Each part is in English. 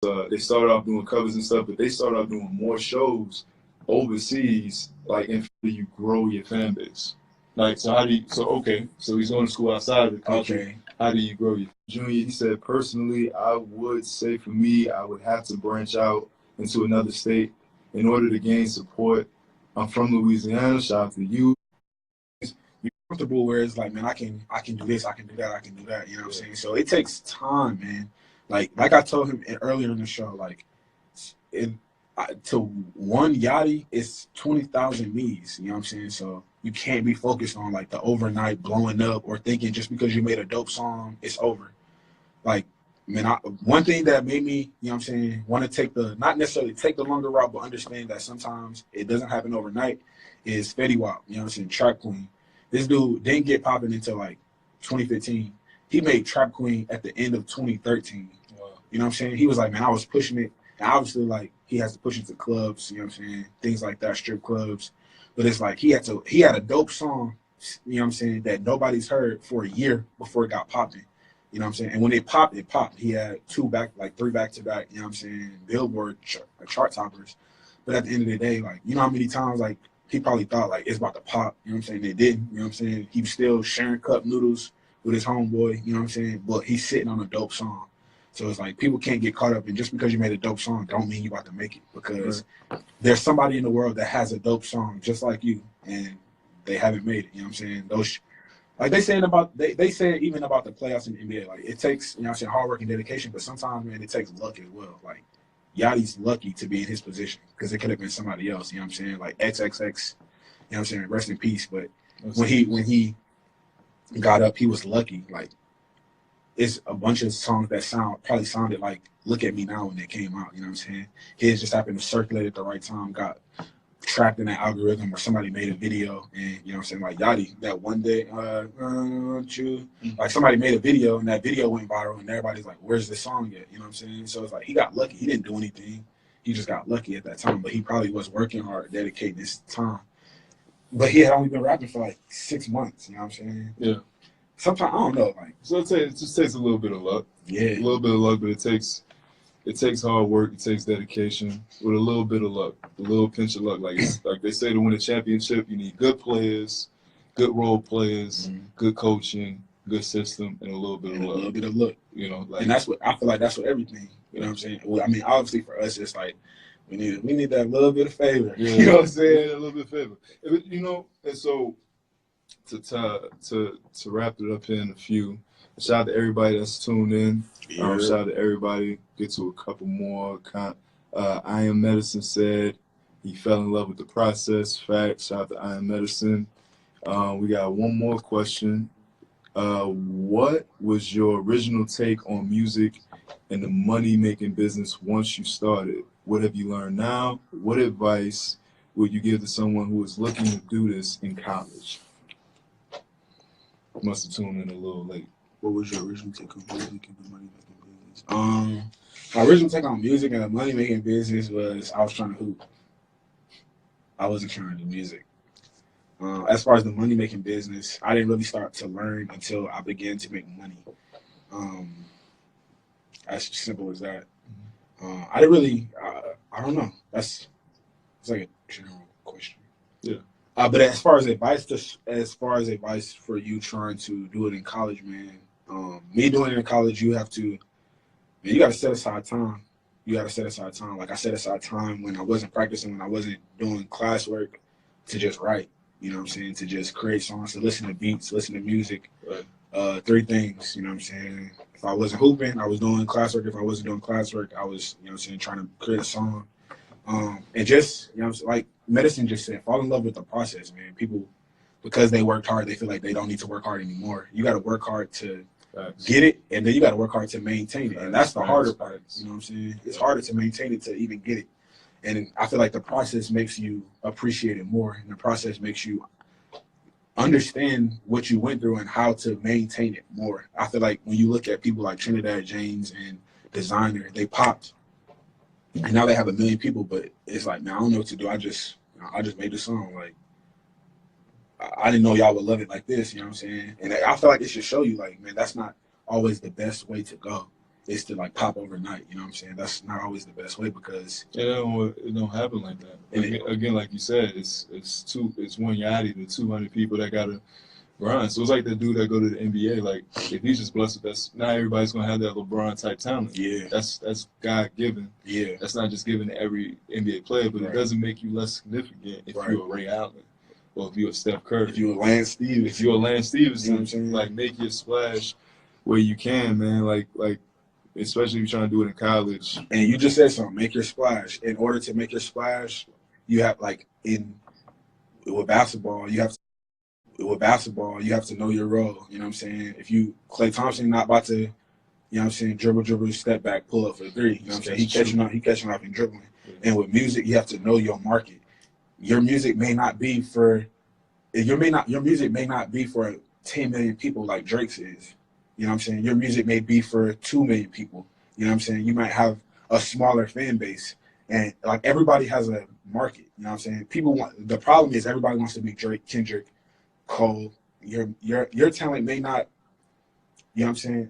They started off doing covers and stuff, but they started off doing more shows overseas, like, and you grow your fan base. Like, so how do you, so okay, so he's going to school outside of the country. Okay. How do you grow your junior? He said, personally, I would say for me, I would have to branch out into another state in order to gain support. I'm from Louisiana. Shout out to you. You're comfortable where it's like, man, I can do this, I can do that, I can do that. You know what I'm saying? So it takes time, man. Like I told him earlier in the show, like to one Yachty, it's 20,000 me's. You know what I'm saying? So you can't be focused on like the overnight blowing up or thinking just because you made a dope song, it's over. Like, man, one thing that made me, you know what I'm saying, want to take not necessarily take the longer route, but understand that sometimes it doesn't happen overnight, is Fetty Wap, you know what I'm saying, Trap Queen. This dude didn't get popping until like 2015. He made Trap Queen at the end of 2013. Wow. You know what I'm saying? He was like, man, I was pushing it. And obviously, like, he has to push it to clubs, you know what I'm saying, things like that, strip clubs. But it's like he had a dope song, you know what I'm saying, that nobody's heard for a year before it got popping. You know what I'm saying? And when it popped, it popped. He had three back-to-back, you know what I'm saying, Billboard chart toppers. But at the end of the day, like, you know how many times, like, he probably thought, like, it's about to pop. You know what I'm saying? It didn't. You know what I'm saying? He was still sharing cup noodles with his homeboy. You know what I'm saying? But he's sitting on a dope song. So it's like people can't get caught up. And just because you made a dope song don't mean you about to make it. Because there's somebody in the world that has a dope song just like you. And they haven't made it. You know what I'm saying? Those, like they say about they say even about the playoffs in the NBA, like it takes, you know what I'm saying, hard work and dedication, but sometimes, man, it takes luck as well. Like Yachty's lucky to be in his position because it could have been somebody else, you know what I'm saying? Like XXX, you know what I'm saying, rest in peace. But when he got up, he was lucky. Like it's a bunch of songs that probably sounded like Look at Me Now when they came out, you know what I'm saying? His just happened to circulate at the right time, got trapped in that algorithm, or somebody made a video, and you know what I'm saying, like Yachty, that one day, like somebody made a video and that video went viral and everybody's like, where's this song yet? You know what I'm saying? So it's like he got lucky. He didn't do anything. He just got lucky at that time, but he probably was working hard, dedicating his time. But he had only been rapping for like 6 months, you know what I'm saying? Yeah. Sometimes I don't know, like, so it just takes a little bit of luck. Yeah. A little bit of luck, but it takes hard work, it takes dedication with a little bit of luck, a little pinch of luck. Like they say, to win a championship, you need good players, good role players, good coaching, good system, and a little bit of luck. A little bit of luck. You know, like, and that's what I feel like. That's what everything. You know what I'm saying? Well, I mean, obviously for us, it's like we need that little bit of favor. Yeah. You know what I'm saying? Yeah, a little bit of favor. You know, and so to wrap it up here in a few. Shout out to everybody that's tuned in. Shout out to everybody. Get to a couple more. I Am Medicine said he fell in love with the process. Fact. Shout out to I Am Medicine. We got one more question. What was your original take on music and the money-making business once you started? What have you learned now? What advice would you give to someone who is looking to do this in college? Must have tuned in a little late. What was your original take on music and the money-making business? My original take on music and the money-making business was I was trying to hoop. I wasn't trying to do music. As far as the money-making business, I didn't really start to learn until I began to make money. As simple as that. I didn't really, I don't know. It's like a general question. Yeah. But as far as advice for you trying to do it in college, man, me doing it in college, you got to set aside time. You got to set aside time. Like I set aside time when I wasn't practicing, when I wasn't doing classwork, to just write. You know what I'm saying? To just create songs, to listen to beats, listen to music. Right. 3 things, you know what I'm saying? If I wasn't hooping, I was doing classwork. If I wasn't doing classwork, I was, you know what I'm saying, trying to create a song. And just, you know, like Medicine just said, fall in love with the process, man. People, because they worked hard, they feel like they don't need to work hard anymore. You got to work hard to get it, and then you got to work hard to maintain it. And that's the harder part. You know what I'm saying? It's harder to maintain it to even get it. And I feel like the process makes you appreciate it more, and the process makes you understand what you went through and how to maintain it more. I feel like when you look at people like Trinidad James and Designer, they popped. And now they have 1 million people, but it's like, man, I don't know what to do. I just made the song. Like, I didn't know y'all would love it like this, you know what I'm saying? And I feel like it should show you, like, man, that's not always the best way to go. is to like pop overnight. You know what I'm saying? That's not always the best way because it don't happen like that. Again, like you said, it's one Yachty to 200 people that gotta grind. So it's like the dude that go to the NBA. Like if he's just blessed with that, not everybody's gonna have that LeBron type talent. Yeah, that's God given. Yeah, that's not just given to every NBA player, but right. It doesn't make you less significant if you're a Ray Allen or if you're a Steph Curry. If you're a Lance Stevenson. If you're a Lance Stevenson, you know what I'm saying? Like make your splash where you can, man. Like especially if you're trying to do it in college. And you just said something. Make your splash. In order to make your splash, you have with basketball, you have to know your role. You know what I'm saying? If you Klay Thompson not about to, you know what I'm saying, dribble, step back, pull up for 3. You know what I'm saying? He catching off and dribbling. Yeah. And with music, you have to know your market. Your music may not be for 10 million people like Drake's is. You know what I'm saying? Your music may be for 2 million people. You know what I'm saying? You might have a smaller fan base. And like everybody has a market. You know what I'm saying? The problem is everybody wants to be Drake, Kendrick, Cole. Your talent may not, you know what I'm saying,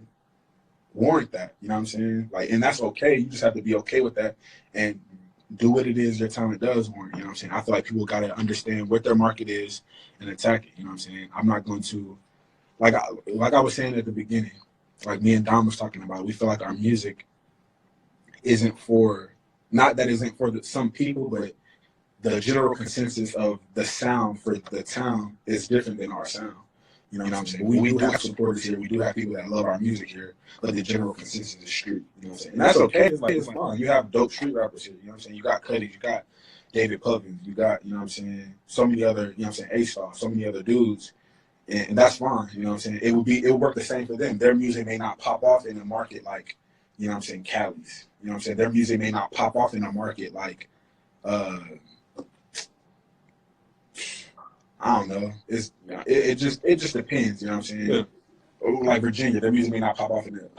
warrant that. You know what I'm saying? Like, and that's okay. You just have to be okay with that and do what it is your talent does warrant. You know what I'm saying? I feel like people gotta understand what their market is and attack it. You know what I'm saying? I'm not going to like I was saying at the beginning, like me and Dom was talking about, we feel like our music isn't for some people, but the general consensus of the sound for the town is different than our sound. You know what I'm saying? We do have supporters here. We do have people that love our music here, but the general consensus is street. You know what I'm saying? And that's okay. It's fine. You have dope street rappers here. You know what I'm saying? You got Cuddy, you got David Puffin, you got, you know what I'm saying, so many other, you know what I'm saying, A-Star, so many other dudes. And that's fine. You know what I'm saying? It would work the same for them. Their music may not pop off in the market like, you know what I'm saying, Cali's. You know what I'm saying? Their music may not pop off in the market like, I don't know. It just depends. You know what I'm saying? Yeah. Like Virginia, their music may not pop off in that.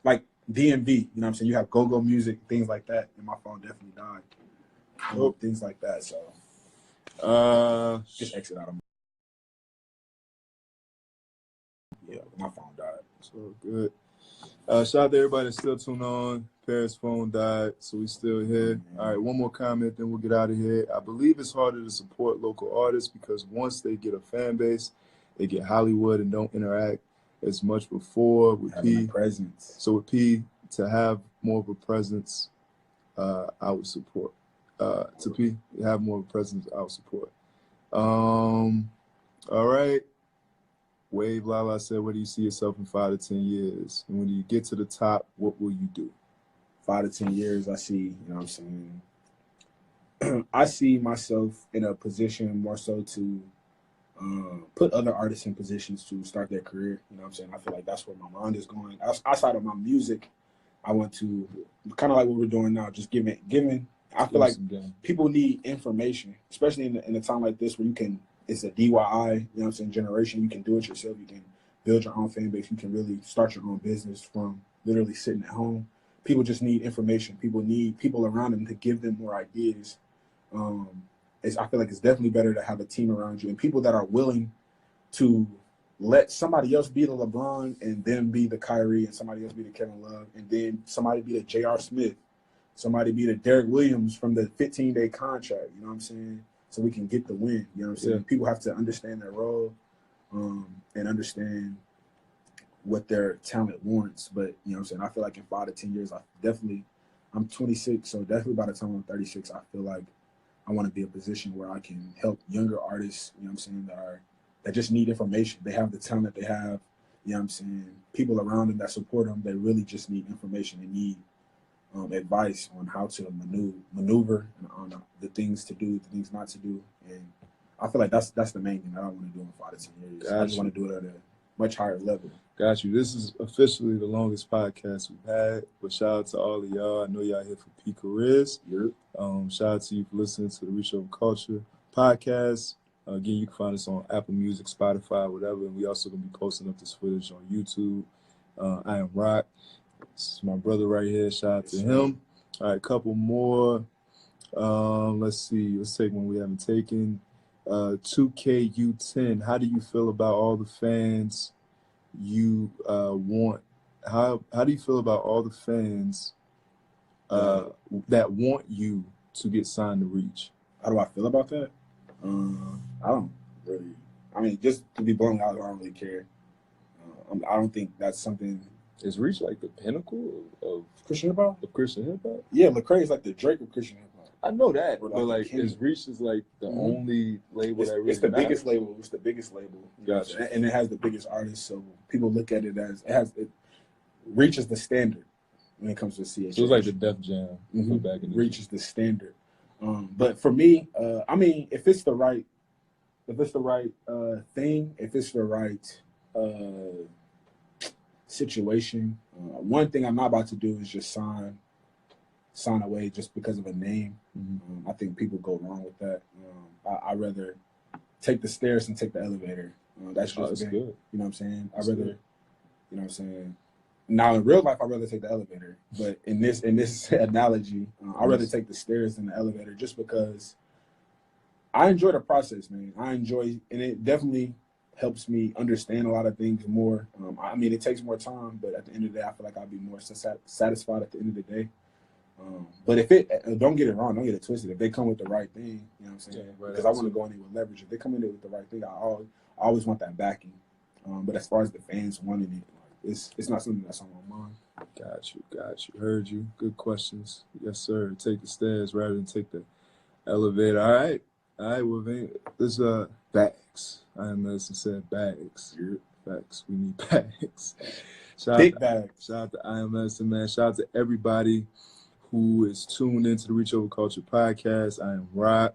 Like DMV, you know what I'm saying? You have go-go music, things like that. And my phone definitely died. Things like that. So just exit out of. Yeah, my phone died. So good. Shout out to everybody that's still tuned on. Parris' phone died, so we still here. All right, one more comment, then we'll get out of here. I believe it's harder to support local artists because once they get a fan base, they get Hollywood and don't interact as much before with P. Presence. So with P, to have more of a presence, I would support. To P, have more of a presence, I would support. All right. Wave Lala said, where do you see yourself in 5 to 10 years? And when you get to the top, what will you do? 5 to 10 years, I see, you know what I'm saying? I see myself in a position more so to put other artists in positions to start their career. You know what I'm saying? I feel like that's where my mind is going. Outside of my music, I want to, kind of like what we're doing now, just giving. I feel like people need information, especially in a time like this where you can, it's a DIY, you know what I'm saying, generation. You can do it yourself. You can build your own fan base. You can really start your own business from literally sitting at home. People just need information. People need people around them to give them more ideas. I feel like it's definitely better to have a team around you and people that are willing to let somebody else be the LeBron and then be the Kyrie and somebody else be the Kevin Love and then somebody be the J.R. Smith, somebody be the Derek Williams from the 15-day contract. You know what I'm saying? So we can get the win. You know what I'm saying? Yeah. People have to understand their role and understand what their talent warrants. But, you know what I'm saying? I feel like in 5 to 10 years, I'm 26, so definitely by the time I'm 36, I feel like I want to be in a position where I can help younger artists, you know what I'm saying, that just need information. They have the talent they have, you know what I'm saying? People around them that support them, they really just need information. They need advice on how to maneuver and on the things to do, the things not to do. And I feel like that's the main thing that I want to do in 5 to 10 years. I just want to do it at a much higher level. Got you. This is officially the longest podcast we've had, but shout out to all of y'all. I know y'all here for P. Chariz. Yep. Shout out to you for listening to the Reshow Culture podcast. Again, you can find us on Apple Music, Spotify, whatever. And we also going to be posting up this footage on YouTube. I Am Rock. This is my brother right here. Shout out to him. All right, a couple more. Let's see. Let's take one we haven't taken. 2KU10. How do you feel about all the fans you want how do you feel about all the fans that want you to get signed to Reach? How do I feel about that? I don't really. I mean, just to be blunt, I don't really care. I don't think that's something. Is Reach like the pinnacle of Christian hip hop? Of Christian hip hop? Yeah, Lecrae is like the Drake of Christian hip hop. I know that, Or but like, is Reach is like the only label that really it's the matters? biggest label. It's the biggest label. Gotcha. And it has the biggest artists, so people look at it as it reaches the standard when it comes to CH. So it's like the Def Jam back in the reaches the standard. But for me, I mean, if it's the right thing, if it's the right situation, one thing I'm not about to do is just sign away just because of a name. I think people go wrong with that. I'd rather take the stairs and take the elevator. That's just good. You know what I'm saying? I'd rather, you know what I'm saying? Now in real life, I'd rather take the elevator, but in this analogy, I'd rather take the stairs than the elevator, just because I enjoy the process, man. And it definitely helps me understand a lot of things more. I mean, it takes more time, but at the end of the day, I feel like I'll be more satisfied at the end of the day. But if don't get it wrong, don't get it twisted. If they come with the right thing, you know what I'm saying? Right, because I want to go in there with leverage. If they come in there with the right thing, I always want that backing. But as far as the fans wanting it, it's not something that's on my mind. Got you. Heard you. Good questions. Yes, sir. Take the stairs rather than take the elevator. All right. Well, this bags. I am medicine said bags. Facts. We need bags. Big bags. Shout out to I Am Medicine, man. Shout out to everybody who is tuned into the Reach Over Culture podcast. I am Rock.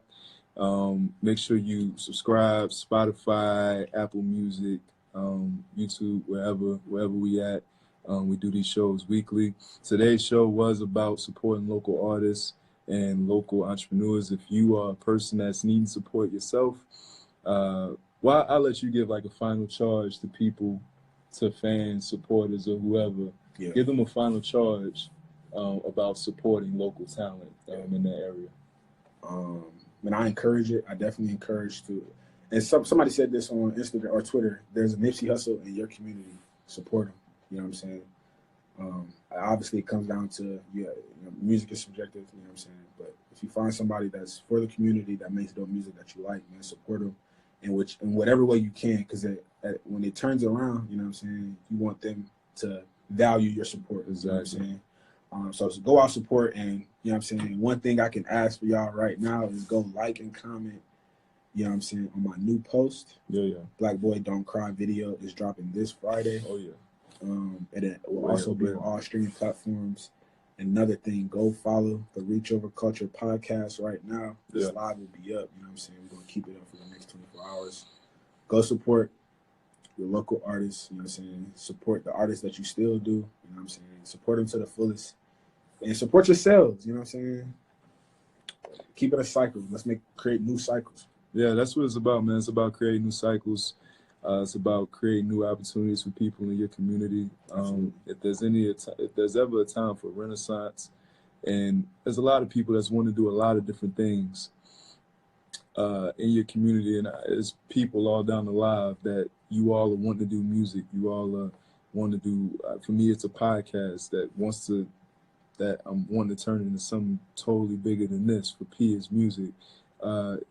Make sure you subscribe, Spotify, Apple Music, YouTube, wherever we at. We do these shows weekly. Today's show was about supporting local artists and local entrepreneurs. If you are a person that's needing support yourself, I'll let you give like a final charge to people, to fans, supporters, or whoever. Yeah. Give them a final charge about supporting local talent in that area. And I encourage it. I definitely encourage to. And somebody said this on Instagram or Twitter. There's a Nipsey Hussle in your community. Support him. You know what I'm saying? Obviously, it comes down to music is subjective. You know what I'm saying? But if you find somebody that's for the community that makes dope music that you like, man, support them in whatever way you can. Because when it turns around, you know what I'm saying, you want them to value your support. Exactly. You know what I'm saying? So go out, support, and you know what I'm saying. One thing I can ask for y'all right now is go like and comment. You know what I'm saying, on my new post. Yeah. Black Boy Don't Cry video is dropping this Friday. Oh yeah. And it will also be on all streaming platforms. Another thing, go follow the Reach Over Culture podcast right now. This live will be up. You know what I'm saying? We're going to keep it up for the next 24 hours. Go support your local artists. You know what I'm saying? Support the artists that you still do. You know what I'm saying? Support them to the fullest. And support yourselves. You know what I'm saying? Keep it a cycle. Let's create new cycles. Yeah, that's what it's about, man. It's about creating new cycles. It's about creating new opportunities for people in your community. If there's ever a time for renaissance, and there's a lot of people that's want to do a lot of different things in your community, and there's people all down the line that you all are wanting to do music. You all want to do. For me, it's a podcast that I'm wanting to turn into something totally bigger than this. For P, is music. For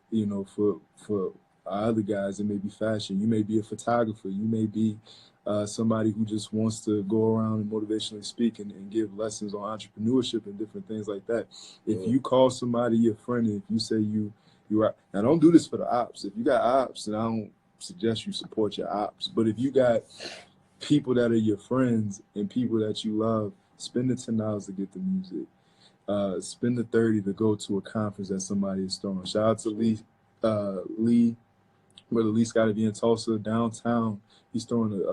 our other guys, it may be fashion. You may be a photographer. You may be somebody who just wants to go around and motivationally speak and give lessons on entrepreneurship and different things like that. If you call somebody your friend, and if you say you are, now don't do this for the ops. If you got ops, then I don't suggest you support your ops. But if you got people that are your friends and people that you love, spend the $10 to get the music. Spend the $30 to go to a conference that somebody is throwing. Shout out to Lee, where the Lee Scott to be in Tulsa, downtown. He's throwing a